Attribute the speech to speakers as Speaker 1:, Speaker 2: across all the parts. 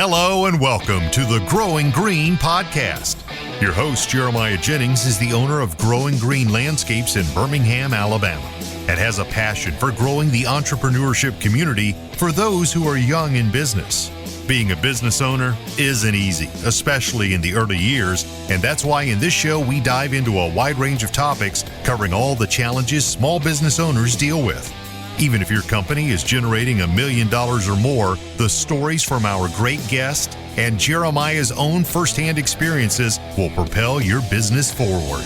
Speaker 1: Hello and welcome to the Growing Green podcast. Your host, Jeremiah Jennings, is the owner of Growing Green Landscapes in Birmingham, Alabama, and has a passion for growing the entrepreneurship community for those who are young in business. Being a business owner isn't easy, especially in the early years, and that's why in this show we dive into a wide range of topics covering all the challenges small business owners deal with. Even if your company is generating $1 million or more, the stories from our great guest and Jeremiah's own firsthand experiences will propel your business forward.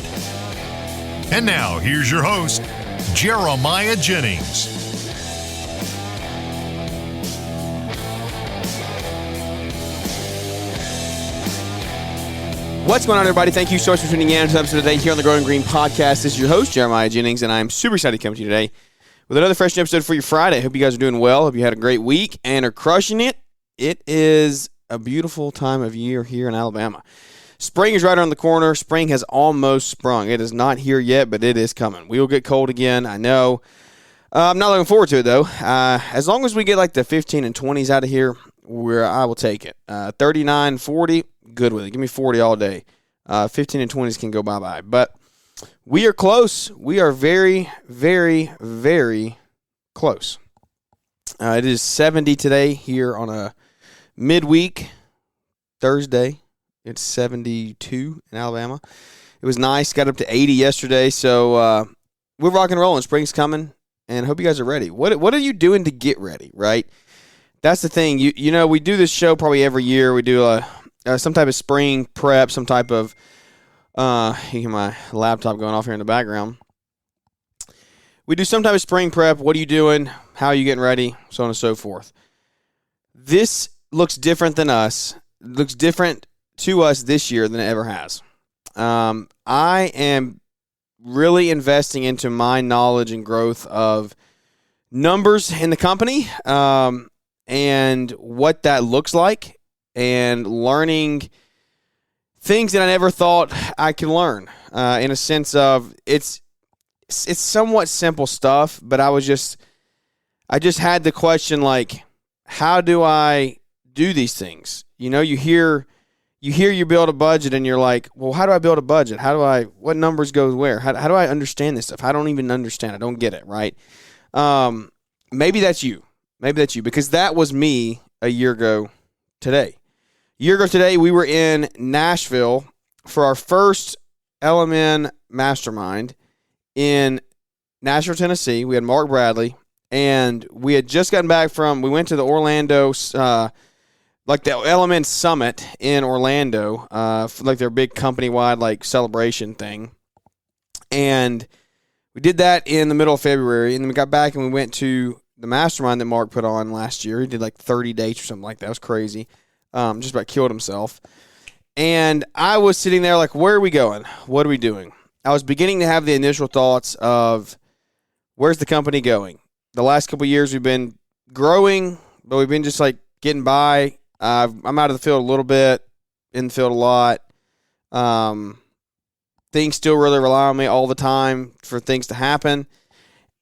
Speaker 1: And now, here's your host, Jeremiah Jennings.
Speaker 2: What's going on, everybody? Thank you so much for tuning in to the episode today here on the Growing Green podcast. This is your host, Jeremiah Jennings, and I'm super excited to come to you today with another fresh episode for your Friday. Hope you guys are doing well. Hope you had a great week and are crushing it. It is a beautiful time of year here in Alabama. Spring is right around the corner. Spring has almost sprung. It is not here yet, but it is coming. We will get cold again, I know. I'm not looking forward to it, though. As long as we get like the 15 and 20s out of here, I will take it. 39, 40, good with it. Give me 40 all day. 15 and 20s can go bye-bye. But we are close. We are very, very, very close. It is 70 today here on a midweek Thursday. It's 72 in Alabama. It was nice. Got up to 80 yesterday. So we're rock and rolling. Spring's coming, and I hope you guys are ready. What are you doing to get ready, right? That's the thing. You know, we do this show probably every year. We do some type of spring prep, some type of you hear my laptop going off here in the background. We do some type of spring prep. What are you doing? How are you getting ready? So on and so forth. This looks different than us. It looks different to us this year than it ever has. I am really investing into my knowledge and growth of numbers in the company and what that looks like, and learning things that I never thought I could learn, in a sense of it's somewhat simple stuff, but I just had the question, like, how do I do these things? You know, you hear you build a budget and you're like, well, how do I build a budget? What numbers go where? How do I understand this stuff? I don't even understand. I don't get it, right? Maybe that's you. Because that was me a year ago today. A year ago today, we were in Nashville for our first LMN Mastermind in Nashville, Tennessee. We had Mark Bradley, and we had just gotten back we went to the Orlando, like the LMN Summit in Orlando, like their big company-wide like celebration thing. And we did that in the middle of February, and then we got back and we went to the Mastermind that Mark put on last year. He did like 30 dates or something like that. It was crazy. Just about killed himself. And I was sitting there like, where are we going? What are we doing? I was beginning to have the initial thoughts of, where's the company going? The last couple of years we've been growing, but we've been just like getting by. I'm out of the field a little bit, in the field a lot. Things still really rely on me all the time for things to happen.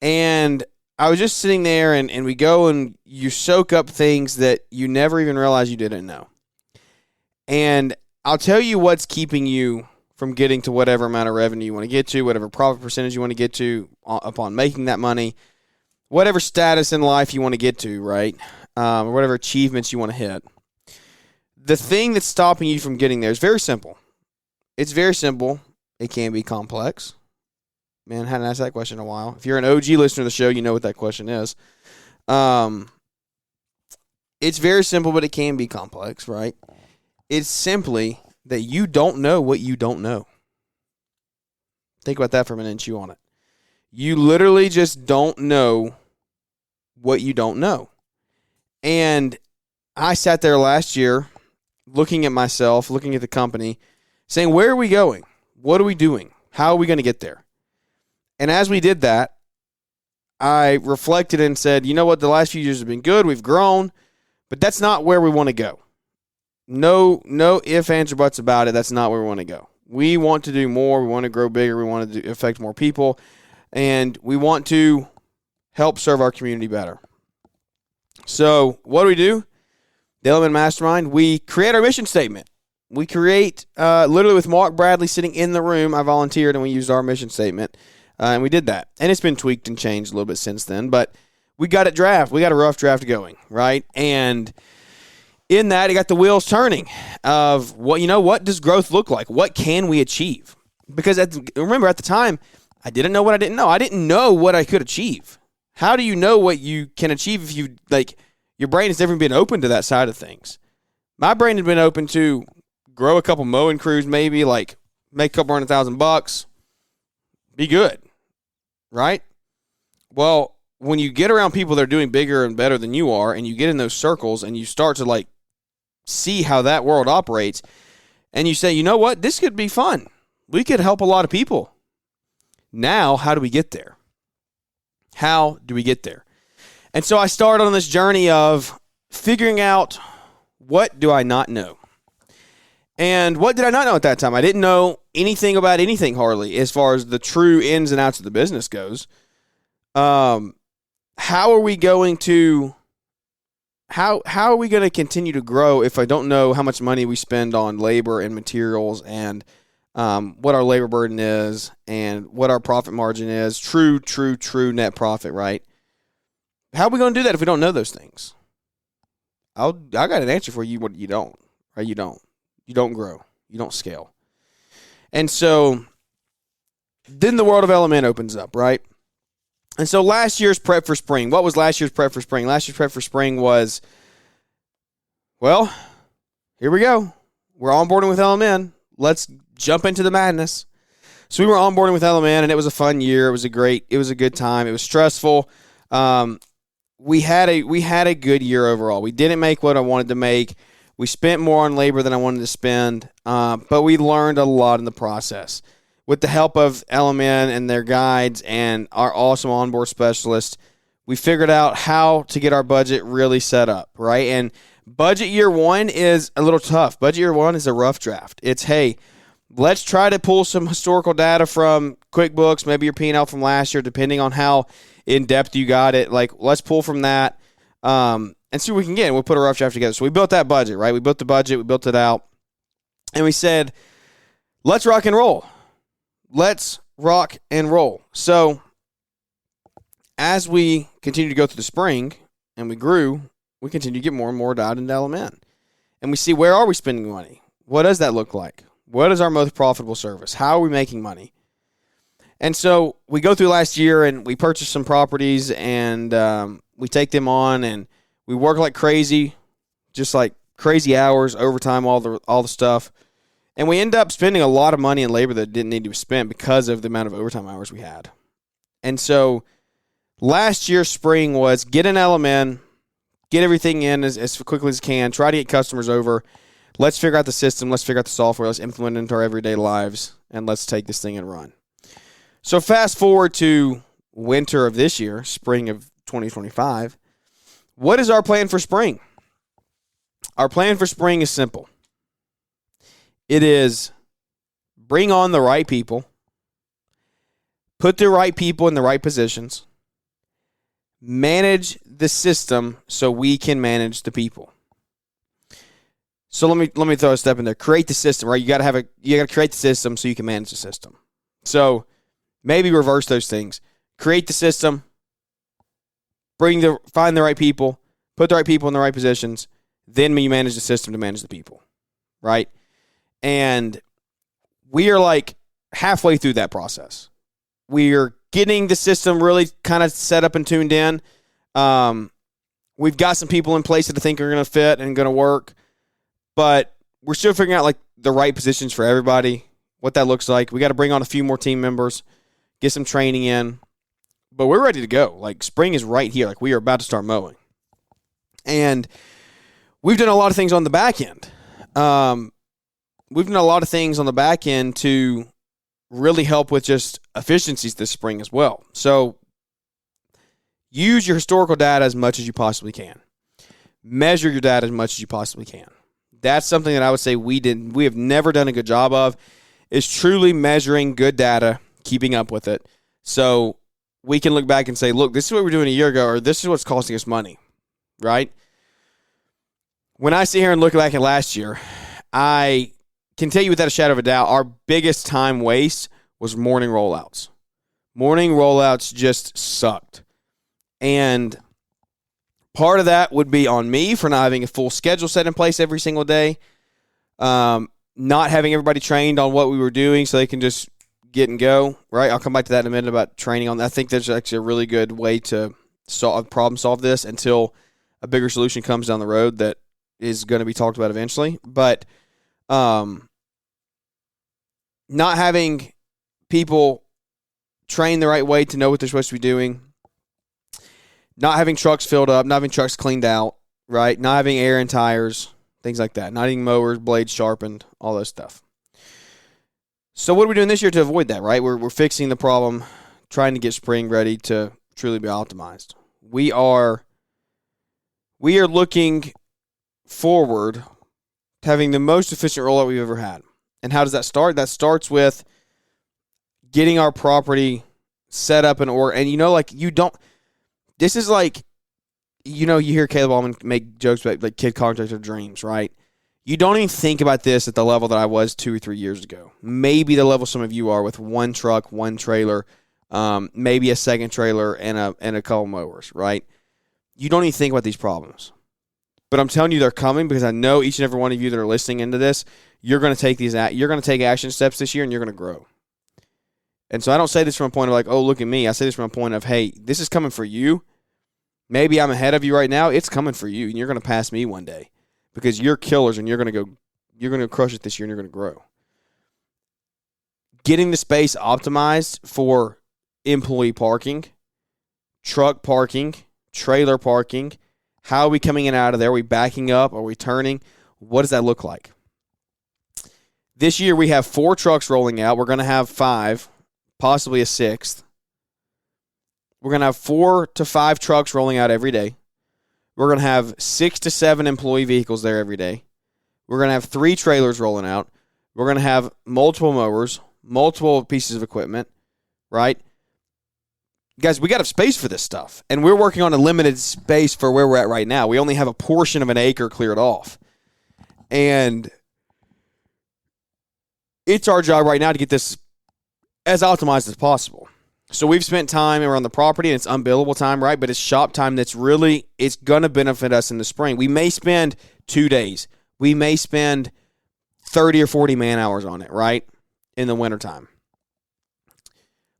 Speaker 2: And I was just sitting there, and we go and you soak up things that you never even realized you didn't know. And I'll tell you what's keeping you from getting to whatever amount of revenue you want to get to, whatever profit percentage you want to get to upon making that money, whatever status in life you want to get to, right? Or whatever achievements you want to hit. The thing that's stopping you from getting there is very simple. It's very simple. It can be complex. Man, I hadn't asked that question in a while. If you're an OG listener to the show, you know what that question is. It's very simple, but it can be complex, right? It's simply that you don't know what you don't know. Think about that for a minute and chew on it. You literally just don't know what you don't know. And I sat there last year looking at myself, looking at the company, saying, where are we going? What are we doing? How are we going to get there? And as we did that, I reflected and said, you know what, the last few years have been good. We've grown, but that's not where we want to go. No ifs, ands, or buts about it. That's not where we want to go. We want to do more. We want to grow bigger. We want to affect more people. And we want to help serve our community better. So what do? the Element Mastermind, we create our mission statement. We create, literally with Mark Bradley sitting in the room, I volunteered and we used our mission statement. And we did that. And it's been tweaked and changed a little bit since then. But we got we got a rough draft going, right? And in that, it got the wheels turning of what does growth look like? What can we achieve? Because remember, at the time, I didn't know what I didn't know. I didn't know what I could achieve. How do you know what you can achieve if you, your brain has never been open to that side of things? My brain had been open to grow a couple mowing crews, maybe, make a couple $100,000, be good, right? Well, when you get around people that are doing bigger and better than you are, and you get in those circles and you start to see how that world operates, and you say, you know what, this could be fun. We could help a lot of people. Now, how do we get there? How do we get there? And so I started on this journey of figuring out, what do I not know? And what did I not know at that time? I didn't know anything about anything hardly as far as the true ins and outs of the business goes. How are we going to continue to grow if I don't know how much money we spend on labor and materials and what our labor burden is and what our profit margin is? True net profit, right? How are we going to do that if we don't know those things? I got an answer for you. What you don't, right? You don't grow. You don't scale. And so then the world of Element opens up, right? And so last year's prep for spring. What was last year's prep for spring? Last year's prep for spring was, well, here we go. We're onboarding with Element. Let's jump into the madness. So we were onboarding with Element, and it was a fun year. It was a good time. It was stressful. We had a good year overall. We didn't make what I wanted to make. We spent more on labor than I wanted to spend, but we learned a lot in the process. With the help of Element and their guides and our awesome onboard specialists, we figured out how to get our budget really set up, right? And budget year one is a little tough. Budget year one is a rough draft. It's, hey, let's try to pull some historical data from QuickBooks, maybe your P&L from last year, depending on how in-depth you got it. Let's pull from that and see what we can get. We'll put a rough draft together. So we built that budget, right? We built the budget. We built it out. And we said, let's rock and roll. Let's rock and roll. So as we continue to go through the spring and we grew, we continue to get more and more data into Element. And we see, where are we spending money? What does that look like? What is our most profitable service? How are we making money? And so we go through last year and we purchase some properties and we take them on and we work like crazy, just like crazy hours, overtime, all the stuff. And we end up spending a lot of money and labor that didn't need to be spent because of the amount of overtime hours we had. And so last year's spring was get an Element, get everything in as quickly as can, try to get customers over. Let's figure out the system. Let's figure out the software. Let's implement it into our everyday lives, and let's take this thing and run. So fast forward to winter of this year, spring of 2025. What is our plan for spring? Our plan for spring is simple. It is bring on the right people, put the right people in the right positions, manage the system so we can manage the people. So let me throw a step in there. Create the system, right? You got to create the system so you can manage the system. So maybe reverse those things. Create the system, find the right people, put the right people in the right positions, then you manage the system to manage the people, right? And we are halfway through that process. We are getting the system really kind of set up and tuned in. We've got some people in place that I think are going to fit and going to work, but we're still figuring out the right positions for everybody, what that looks like. We got to bring on a few more team members, get some training in, but we're ready to go. Spring is right here. We are about to start mowing. And we've done a lot of things on the back end. We've done a lot of things on the back end to really help with just efficiencies this spring as well. So use your historical data as much as you possibly can. Measure your data as much as you possibly can. That's something that I would say we have never done a good job of, is truly measuring good data, keeping up with it, so we can look back and say, look, this is what we were doing a year ago, or this is what's costing us money, right? when I sit here and look back at last year, I can tell you without a shadow of a doubt, our biggest time waste was morning rollouts. Morning rollouts just sucked. And part of that would be on me for not having a full schedule set in place every single day. Not having everybody trained on what we were doing so they can just get and go, right? I'll come back to that in a minute about training on that. I think there's actually a really good way to problem solve this until a bigger solution comes down the road that is going to be talked about eventually. But not having people trained the right way to know what they're supposed to be doing, not having trucks filled up, not having trucks cleaned out, right? Not having air in tires, things like that. Not having mowers, blades sharpened, all those stuff. So what are we doing this year to avoid that, right? We're fixing the problem, trying to get spring ready to truly be optimized. We are looking forward to having the most efficient rollout we've ever had. And how does that start? That starts with getting our property set up in order. And this is like, you hear Caleb Allman make jokes about like kid contractor dreams, right? You don't even think about this at the level that I was 2 or 3 years ago. Maybe the level some of you are with one truck, one trailer, maybe a second trailer and a couple mowers, right? You don't even think about these problems. But I'm telling you they're coming because I know each and every one of you that are listening into this, you're going to take action steps this year and you're going to grow. And so I don't say this from a point of like, oh, look at me. I say this from a point of, hey, this is coming for you. Maybe I'm ahead of you right now. It's coming for you, and you're going to pass me one day because you're killers and you're going to crush it this year and you're going to grow. Getting the space optimized for employee parking, truck parking, trailer parking. How are we coming in and out of there? Are we backing up? Are we turning? What does that look like? This year we have 4 trucks rolling out. We're going to have 5, possibly a 6th. We're going to have 4 to 5 trucks rolling out every day. We're going to have 6 to 7 employee vehicles there every day. We're going to have 3 trailers rolling out. We're going to have multiple mowers, multiple pieces of equipment, right? Guys, we got to have space for this stuff, and we're working on a limited space for where we're at right now. We only have a portion of an acre cleared off, and it's our job right now to get this as optimized as possible. So we've spent time around the property, and it's unbillable time, right? But it's shop time that's really, it's going to benefit us in the spring. We may spend 2 days. We may spend 30 or 40 man hours on it, right, in the wintertime.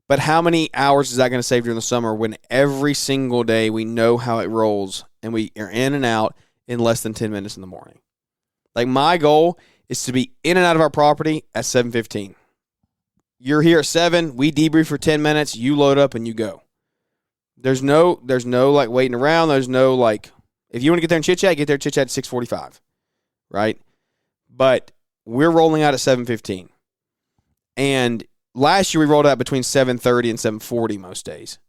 Speaker 2: But how many hours is that going to save during the summer when every single day we know how it rolls and we are in and out in less than 10 minutes in the morning? Like, my goal is to be in and out of our property at 7:15. You're here at 7, we debrief for 10 minutes, you load up and you go. There's no like waiting around. There's no like, if you want to get there and chit-chat, get there chit-chat at 6:45, right? But we're rolling out at 7:15. And last year we rolled out between 7:30 and 7:40 most days.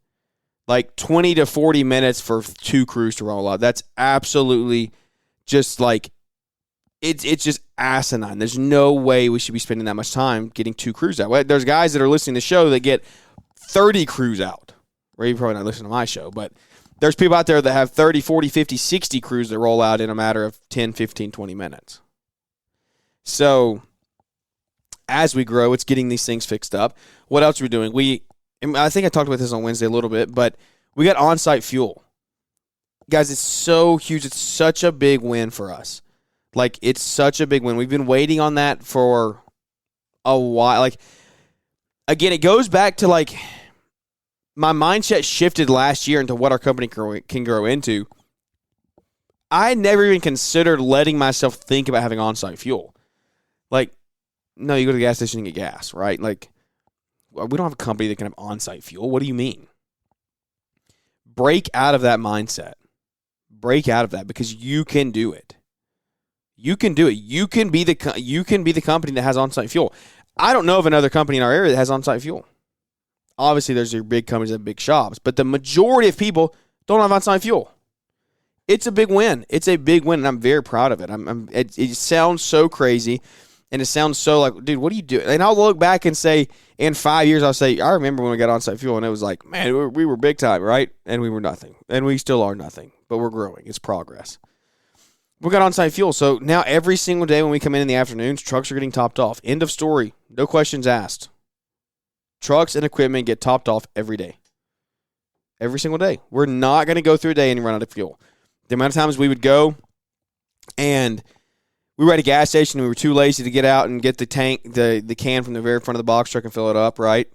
Speaker 2: Like 20 to 40 minutes for 2 crews to roll out. That's absolutely just like, it's just asinine. There's no way we should be spending that much time getting 2 crews out. There's guys that are listening to the show that get 30 crews out. Well, you're probably not listening to my show, but there's people out there that have 30, 40, 50, 60 crews that roll out in a matter of 10, 15, 20 minutes. So as we grow, it's getting these things fixed up. What else are we doing? I think I talked about this on Wednesday a little bit, but we got on-site fuel. Guys, it's so huge. It's such a big win for us. Like, it's such a big win. We've been waiting on that for a while. Like, again, it goes back to, like, my mindset shifted last year into what our company can grow into. I never even considered letting myself think about having on-site fuel. Like, no, you go to the gas station and get gas, right? Like, we don't have a company that can have on-site fuel. What do you mean? Break out of that mindset. Break out of that, because you can do it. You can do it. You can be the company that has on-site fuel. I don't know of another company in our area that has on-site fuel. Obviously, there's your big companies and big shops, but the majority of people don't have on-site fuel. It's a big win. It's a big win, and I'm very proud of it. It sounds so crazy, and it sounds so like, dude, what do you do? And I'll look back and say, in 5 years, I'll say, I remember when we got on-site fuel, and it was like, man, we were big time, right? And we were nothing, and we still are nothing, but we're growing. It's progress. We got on-site fuel. So now every single day when we come in the afternoons, trucks are getting topped off. End of story. No questions asked. Trucks and equipment get topped off every day. Every single day. We're not going to go through a day and run out of fuel. The amount of times we would go and we were at a gas station and we were too lazy to get out and get the tank, the can from the very front of the box truck and fill it up, right?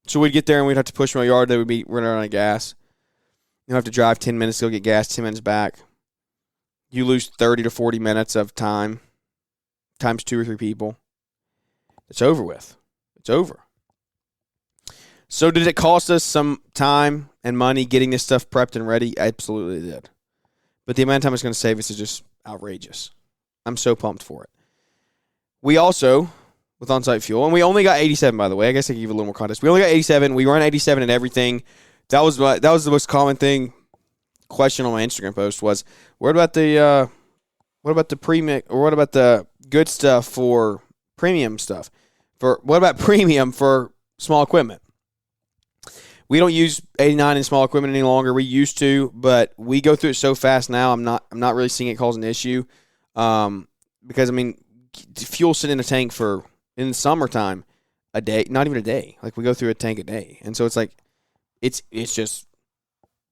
Speaker 2: So we'd get there and we'd have to push my yard. They would be running out of gas. You'd have to drive 10 minutes to go get gas, 10 minutes back. You lose 30 to 40 minutes of time times 2 or 3 people. It's over with. It's over. So did it cost us some time and money getting this stuff prepped and ready? Absolutely did. But the amount of time it's going to save us is just outrageous. I'm so pumped for it. We also, with on-site fuel, and we only got 87, by the way. I guess I can give you a little more context. We only got 87. We run 87 and everything. That was the most common question on my Instagram post was, what about the premium, or what about the good stuff for premium stuff? What about premium for small equipment? We don't use 89 in small equipment any longer. We used to, but we go through it so fast now. I'm not really seeing it cause an issue, because I mean, fuel sitting in a tank for in the summertime a day, not even a day. Like we go through a tank a day, and so it's like it's just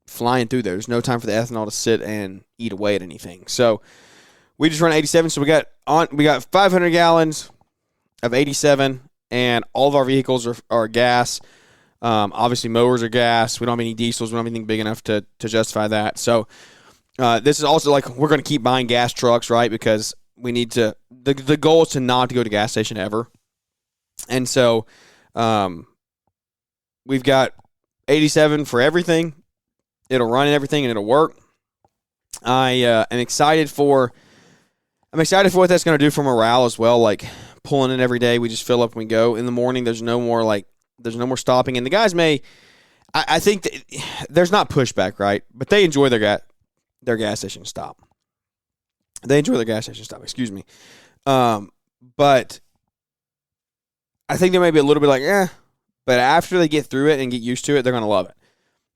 Speaker 2: flying through there. There's no time for the ethanol to sit and eat away at anything. So we just run 87. So we got 500 gallons of 87, and all of our vehicles are gas. Obviously, mowers are gas. We don't have any diesels. We don't have anything big enough to justify that. So this is also like we're going to keep buying gas trucks, right? Because we need to. The goal is to not to go to gas station ever. And so we've got 87 for everything. It'll run and everything, and it'll work. I am excited for what that's going to do for morale as well. Like pulling in every day, we just fill up and we go. In the morning, there's no more stopping. And the guys I think that there's not pushback, right? But they enjoy their gas station stop. Excuse me. But I think they may be a little bit like, but after they get through it and get used to it, they're going to love it.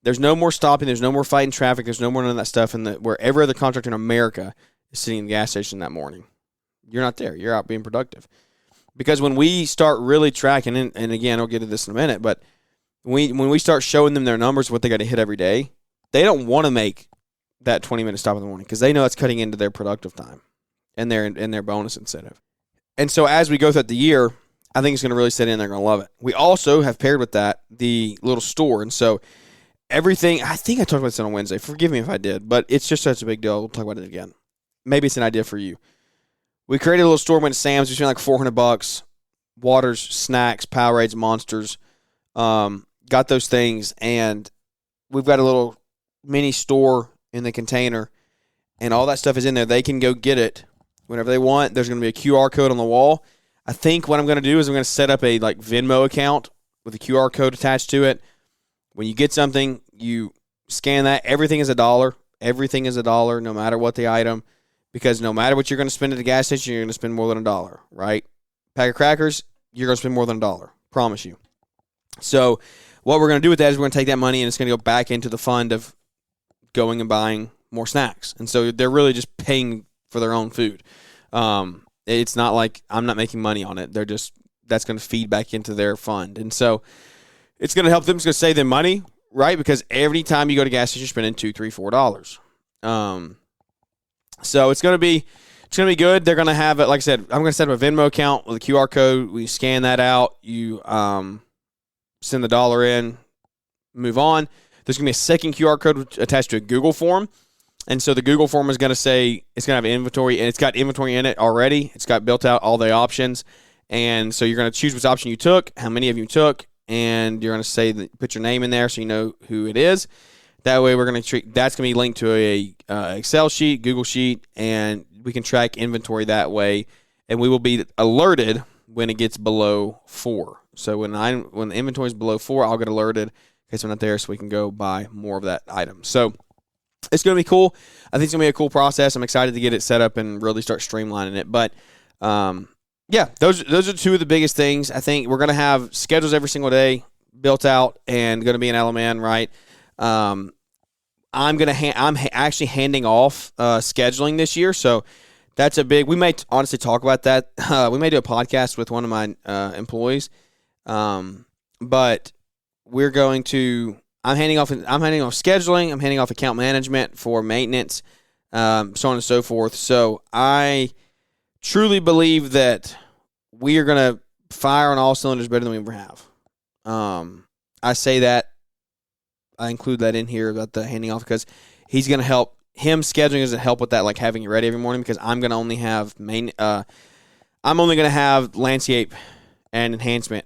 Speaker 2: There's no more stopping. There's no more fighting traffic. There's no more none of that stuff. Where every other contractor in America is sitting in the gas station that morning. You're not there. You're out being productive. Because when we start really tracking, and again, I'll get to this in a minute, but when we start showing them their numbers, what they got to hit every day, they don't want to make that 20-minute stop in the morning because they know it's cutting into their productive time and their bonus incentive. And so as we go throughout the year, I think it's going to really set in. They're going to love it. We also have paired with that the little store. And so everything, I think I talked about this on Wednesday. Forgive me if I did, but it's just such a big deal. We'll talk about it again. Maybe it's an idea for you. We created a little store, went to Sam's. We spent like $400. Waters, snacks, Powerades, Monsters. Got those things, and we've got a little mini store in the container, and all that stuff is in there. They can go get it whenever they want. There's going to be a QR code on the wall. I think what I'm going to do is I'm going to set up a Venmo account with a QR code attached to it. When you get something, you scan that. Everything is $1. Everything is $1, no matter what the item, because no matter what you're going to spend at the gas station, you're going to spend more than $1, right? Pack of crackers, you're going to spend more than $1. Promise you. So what we're going to do with that is we're going to take that money and it's going to go back into the fund of going and buying more snacks. And so they're really just paying for their own food. It's not like I'm not making money on it. That's going to feed back into their fund. And so it's going to help them. It's going to save them money, right? Because every time you go to gas station, you're spending $2, $3, $4. So it's going to be good. They're going to have it. Like I said, I'm going to set up a Venmo account with a QR code. We scan that out. You send the $1 in, move on. There's going to be a second QR code attached to a Google form. And so the Google form is going to say it's going to have inventory, and it's got inventory in it already. It's got built out all the options. And so you're going to choose which option you took, how many of you took, and you're going to say put your name in there so you know who it is. That way we're going to treat that's going to be linked to a Excel sheet, Google sheet, and we can track inventory that way. And we will be alerted when it gets below 4. So when the inventory is below 4, I'll get alerted in case I'm not there, so we can go buy more of that item. So it's going to be cool. I think it's going to be a cool process. I'm excited to get it set up and really start streamlining it. But, yeah, those are two of the biggest things. I think we're going to have schedules every single day built out and going to be an LMN, right? I'm actually handing off scheduling this year, so that's a big. We may honestly talk about that. We may do a podcast with one of my employees, but we're going to. I'm handing off scheduling. I'm handing off account management for maintenance, so on and so forth. So I truly believe that we are going to fire on all cylinders better than we ever have. I say that. I include that in here about the handing off because he's going to help. Him scheduling doesn't help with that, like having it ready every morning, because I'm going to only have I'm only going to have landscape and enhancement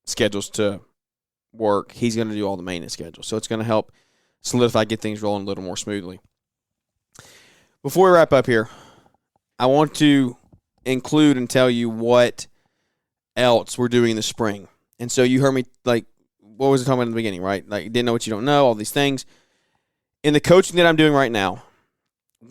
Speaker 2: schedules to work. He's going to do all the maintenance schedules, so it's going to help solidify, get things rolling a little more smoothly. Before we wrap up here, I want to include and tell you what else we're doing in the spring. And so you heard me, like, what was I talking about in the beginning, right? Like, didn't know what you don't know, all these things. In the coaching that I'm doing right now,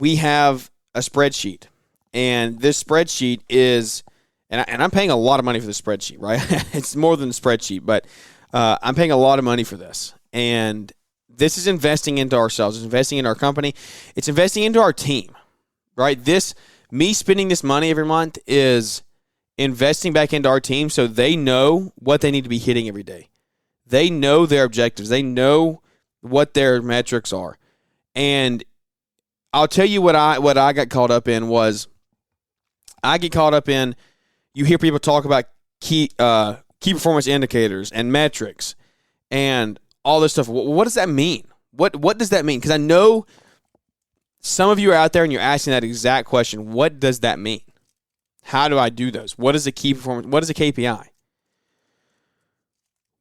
Speaker 2: we have a spreadsheet. And this spreadsheet is, and I'm paying a lot of money for this spreadsheet, right? It's more than a spreadsheet, but I'm paying a lot of money for this. And this is investing into ourselves. It's investing in our company. It's investing into our team, right? Me spending this money every month is investing back into our team so they know what they need to be hitting every day. They know their objectives. They know what their metrics are. And I'll tell you what I got caught up in was you hear people talk about key performance indicators and metrics and all this stuff. What does that mean? What does that mean? Because I know some of you are out there and you're asking that exact question. What does that mean? How do I do those? What is a key performance? What is a KPI?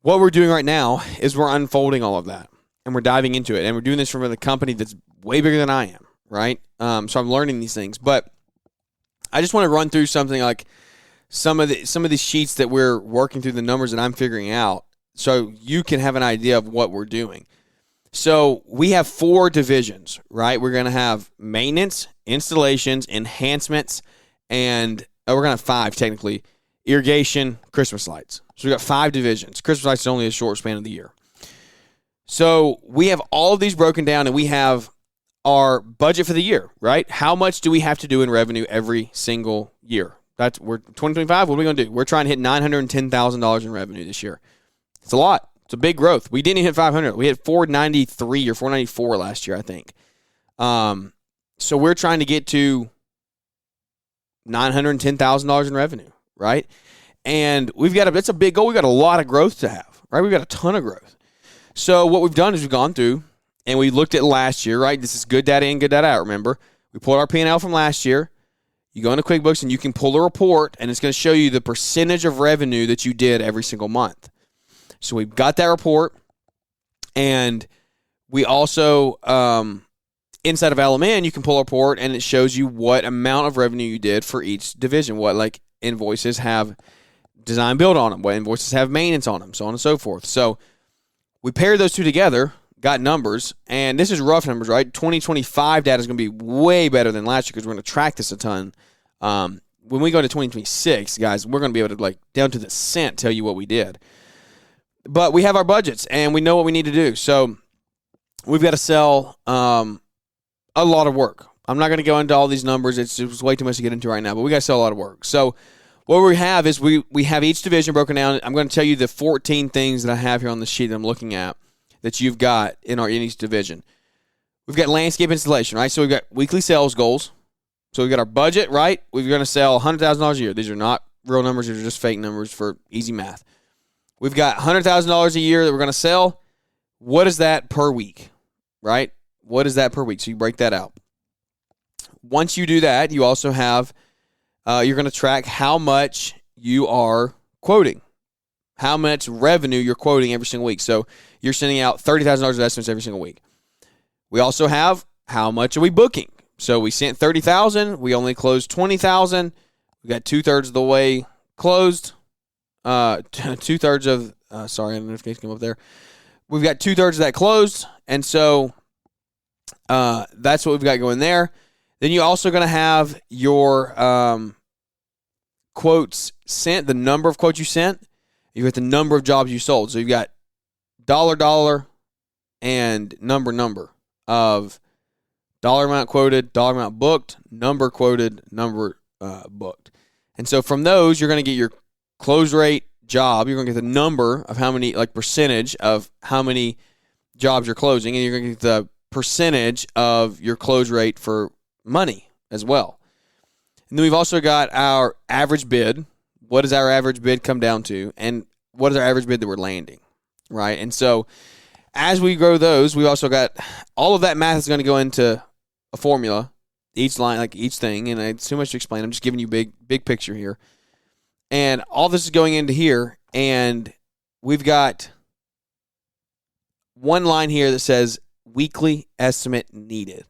Speaker 2: What we're doing right now is we're unfolding all of that, and we're diving into it, and we're doing this from a company that's way bigger than I am, right? So I'm learning these things, but I just want to run through something like some of these sheets that we're working through, the numbers that I'm figuring out, so you can have an idea of what we're doing. So we have 4 divisions, right? We're going to have maintenance, installations, enhancements, and we're going to have 5 technically, irrigation, Christmas lights. So we got 5 divisions. Christmas lights is only a short span of the year. So we have all of these broken down, and we have our budget for the year, right? How much do we have to do in revenue every single year? We're 2025. What are we going to do? We're trying to hit $910,000 in revenue this year. It's a lot. It's a big growth. We didn't even hit 500. We hit 493 or 494 last year, I think. So we're trying to get to $910,000 in revenue, right? And it's a big goal. We've got a lot of growth to have, right? We've got a ton of growth. So what we've done is we've gone through and we looked at last year, right? This is good data in, good data out, remember? We pulled our P&L from last year. You go into QuickBooks and you can pull a report, and it's going to show you the percentage of revenue that you did every single month. So we've got that report, and we also, inside of LMN, you can pull a report, and it shows you what amount of revenue you did for each division, what like invoices have design build on them, what invoices have maintenance on them, so on and so forth. So we paired those two together, got numbers, and this is rough numbers, right? 2025 data is going to be way better than last year because we're going to track this a ton. When we go to 2026, guys, we're going to be able to, like, down to the cent tell you what we did. But we have our budgets, and we know what we need to do. So we've got to sell a lot of work. I'm not going to go into all these numbers. It's way too much to get into right now, but we got to sell a lot of work. So what we have is we have each division broken down. I'm going to tell you the 14 things that I have here on the sheet that I'm looking at that you've got in each division. We've got landscape installation, right? So we've got weekly sales goals. So we've got our budget, right? We're going to sell $100,000 a year. These are not real numbers. These are just fake numbers for easy math. We've got $100,000 a year that we're going to sell. What is that per week, right? What is that per week? So you break that out. Once you do that, you also have, you're going to track how much you are quoting, how much revenue you're quoting every single week. So you're sending out $30,000 of estimates every single week. We also have how much are we booking. So we sent $30,000. We only closed $20,000. We got 2/3 of the way closed. 2/3 of, sorry, a notification came up there. We've got 2/3 of that closed. And so that's what we've got going there. Then you're also going to have your quotes sent, the number of quotes you sent. You've got the number of jobs you sold. So you've got dollar, and number. of dollar amount quoted, dollar amount booked, number quoted, number booked. And so from those, you're going to get your close rate job. You're going to get the number of how many, like percentage of how many jobs you're closing, and you're going to get the percentage of your close rate for money as well. And then we've also got our average bid. What does our average bid come down to? And what is our average bid that we're landing, right? And so as we grow those, we also got all of that math is going to go into a formula, each line, like each thing, and it's too much to explain. I'm just giving you big picture here. And all this is going into here, and we've got one line here that says weekly estimate needed.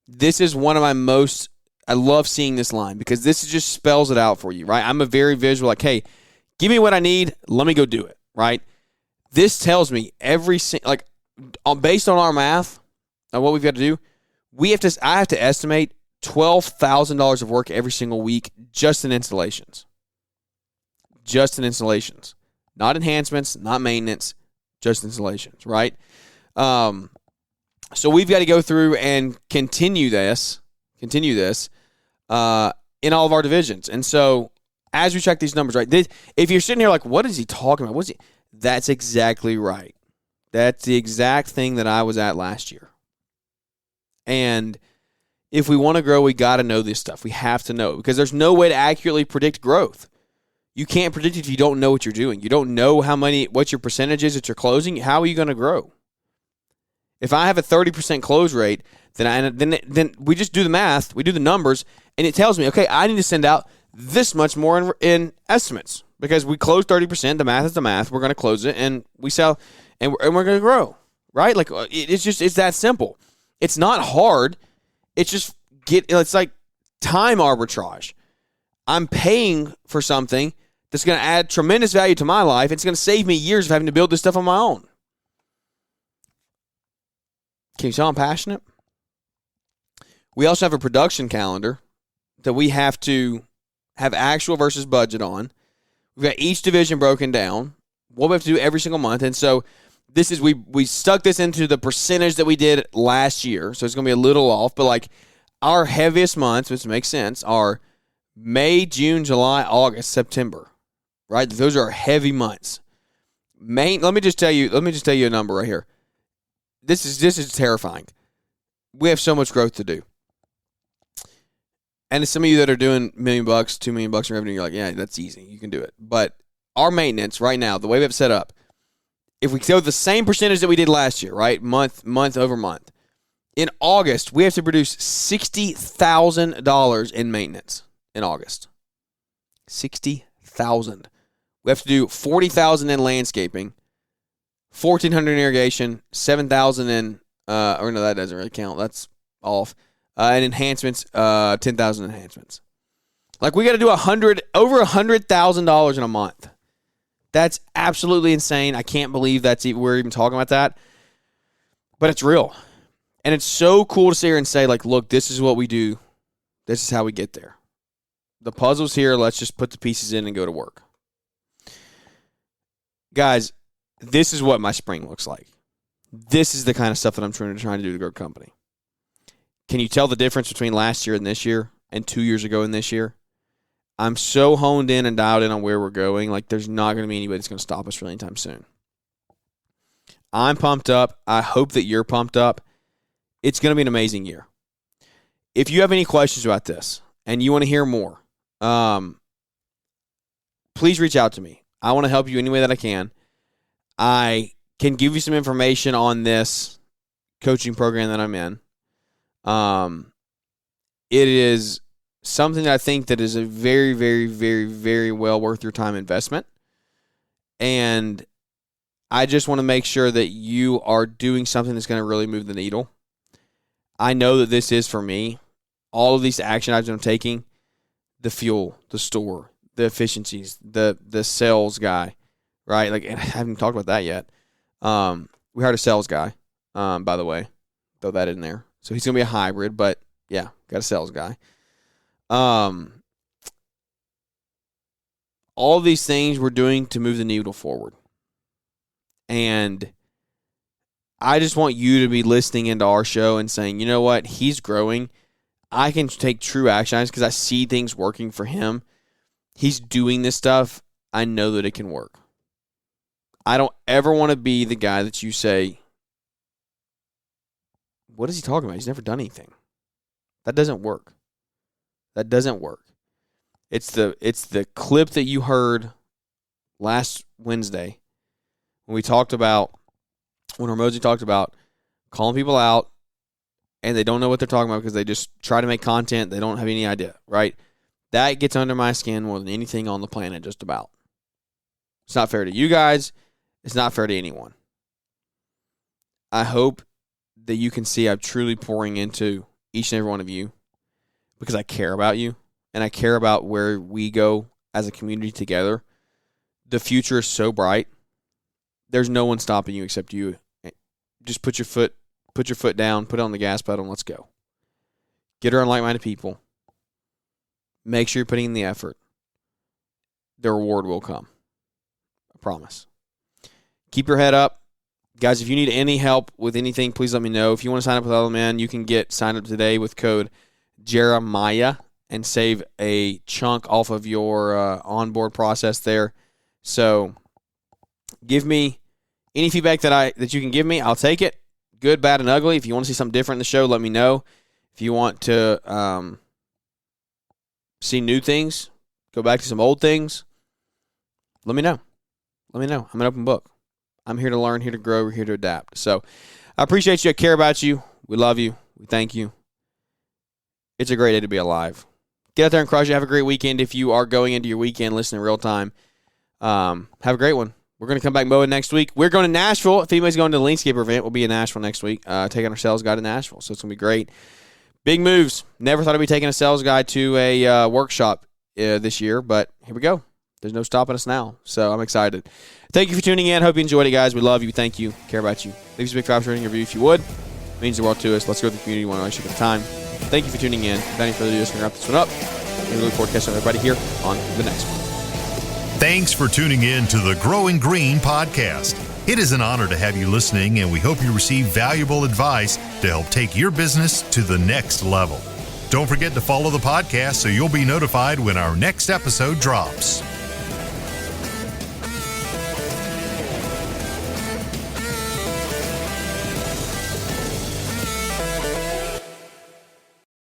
Speaker 2: This is one of my most, I love seeing this line because this just spells it out for you, right? I'm a very visual, like, hey, give me what I need, let me go do it, right? This tells me based on our math on what we've got to do, I have to estimate $12,000 of work every single week just in installations. Just in installations. Not enhancements, not maintenance, just installations, right? So we've got to go through and continue this in all of our divisions. And so as we check these numbers, right, if you're sitting here like, what is he talking about? That's exactly right. That's the exact thing that I was at last year. And if we want to grow, we got to know this stuff. We have to know because there's no way to accurately predict growth. You can't predict it if you don't know what you're doing. You don't know what your percentage is that you're closing. How are you going to grow? If I have a 30% close rate, then we just do the math, we do the numbers, and it tells me, okay, I need to send out this much more in estimates because we close 30%. The math is the math. We're going to close it, and we sell, and we're going to grow, right? Like it's that simple. It's not hard. It's like time arbitrage. I'm paying for something that's going to add tremendous value to my life. It's going to save me years of having to build this stuff on my own. Can you tell I'm passionate? We also have a production calendar that we have to have actual versus budget on. We've got each division broken down, what we have to do every single month. And so this is, we stuck this into the percentage that we did last year. So it's going to be a little off, but like our heaviest months, which makes sense, are May, June, July, August, September, right? Those are heavy months. Let me just tell you a number right here. This is terrifying. We have so much growth to do. And some of you that are doing $1 million, $2 million in revenue, you're like, yeah, that's easy. You can do it. But our maintenance right now, the way we have it set up, if we go the same percentage that we did last year, right, month over month, in August, we have to produce $60,000 in maintenance in August. $60,000. We have to do $40,000 in landscaping, $1,400 in irrigation, $7,000 in, or no, that doesn't really count. That's off. And enhancements, $10,000 enhancements. Like we got to do over $100,000 in a month. That's absolutely insane. I can't believe we're even talking about that. But it's real. And it's so cool to sit here and say, like, look, this is what we do. This is how we get there. The puzzle's here. Let's just put the pieces in and go to work. Guys, this is what my spring looks like. This is the kind of stuff that I'm trying to do to grow a company. Can you tell the difference between last year and this year and 2 years ago and this year? I'm so honed in and dialed in on where we're going. Like, there's not going to be anybody that's going to stop us really anytime soon. I'm pumped up. I hope that you're pumped up. It's going to be an amazing year. If you have any questions about this and you want to hear more, please reach out to me. I want to help you any way that I can. I can give you some information on this coaching program that I'm in. It is something that I think that is a very, very, very, very well worth your time investment. And I just want to make sure that you are doing something that's going to really move the needle. I know that this is for me. All of these action items I'm taking, the fuel, the store, the efficiencies, the sales guy, right? Like, and I haven't talked about that yet. We hired a sales guy, by the way. Throw that in there. So he's going to be a hybrid, but yeah, got a sales guy. All these things we're doing to move the needle forward. And I just want you to be listening into our show and saying, you know what, he's growing. I can take true action because I see things working for him. He's doing this stuff. I know that it can work. I don't ever want to be the guy that you say, what is he talking about? He's never done anything. That doesn't work. That doesn't work. It's the clip that you heard last Wednesday when Hormozi talked about calling people out and they don't know what they're talking about because they just try to make content. They don't have any idea, right? That gets under my skin more than anything on the planet, just about. It's not fair to you guys. It's not fair to anyone. I hope that you can see I'm truly pouring into each and every one of you because I care about you and I care about where we go as a community together. The future is so bright. There's no one stopping you except you. Just put your foot down, put it on the gas pedal, and let's go. Get around like-minded people. Make sure you're putting in the effort. The reward will come. I promise. Keep your head up. Guys, if you need any help with anything, please let me know. If you want to sign up with Element, you can get signed up today with code Jeremiah and save a chunk off of your onboard process there. So give me any feedback that you can give me. I'll take it. Good, bad, and ugly. If you want to see something different in the show, let me know. If you want to see new things, go back to some old things, let me know. I'm an open book. I'm here to learn, here to grow, we're here to adapt. So I appreciate you. I care about you. We love you. We thank you. It's a great day to be alive. Get out there and crush it. Have a great weekend. If you are going into your weekend listening real time, have a great one. We're going to come back mowing next week. We're going to Nashville. If anybody's going to the Landscaper event, we'll be in Nashville next week, taking our sales guy to Nashville. So it's going to be great. Big moves. Never thought I'd be taking a sales guy to a workshop this year, but here we go. There's no stopping us now, so I'm excited. Thank you for tuning in. Hope you enjoyed it, guys. We love you. Thank you. Care about you. Leave us a big 5-star rating review if you would. It means the world to us. Let's go to the community one extra at a time. Thank you for tuning in. Without any further ado, let's wrap this one up. And we look forward to catching everybody here on the next one.
Speaker 1: Thanks for tuning in to the Growing Green podcast. It is an honor to have you listening, and we hope you receive valuable advice to help take your business to the next level. Don't forget to follow the podcast so you'll be notified when our next episode drops.